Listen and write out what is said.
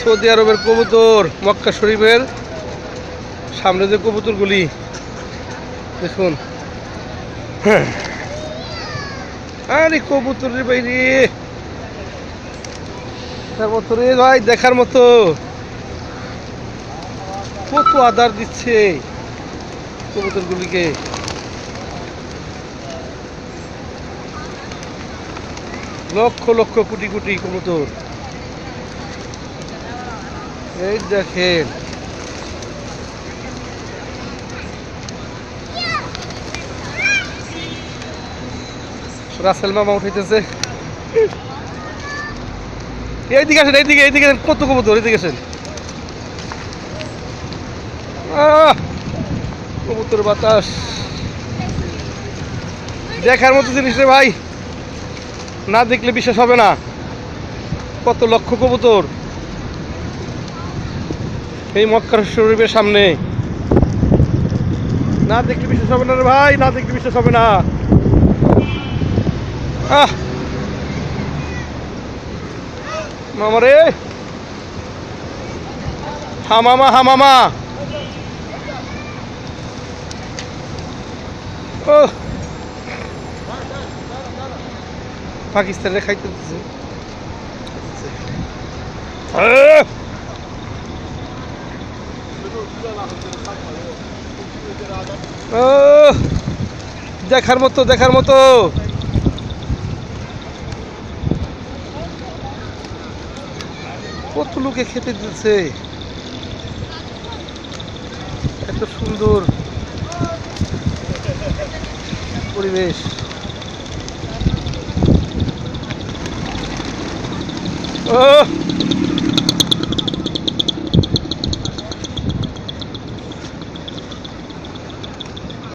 Saudi আরবের কবুতর, মক্কা শরীফের সামনে যে কবুতরগুলি দেখুন। হ্যাঁ, আরে কবুতরের বাইরে দেখার মতো রে ভাই, দেখার মতো। কত আদার দিচ্ছে কবুতরগুলিকে। লক্ষ লক্ষ কোটি কোটি কবুতর। এই দেখেন, রাসেল মামা উঠাইতেছে। এইদিকে আসেন, এইদিকে এইদিকে কত কবুতর, এইদিকে আসেন। কবুতর বাতাস দেখার মতো জিনিস রে ভাই, না দেখলে বিশ্বাস হবে না। কত লক্ষ কবুতর এই মক্কা শরীফের সামনে, না দেখলে বিশ্বাস হবে না রে ভাই, না দেখলে বিশ্বাস হবে না। মামা রে, হা মামা, হা মামা। ও পাকিস্তানে খাইতে দিচ্ছে। ও দেখার মতো, দেখার মতো। কত লোকে খেতে দিচ্ছে, এত সুন্দর পরিবেশ। ও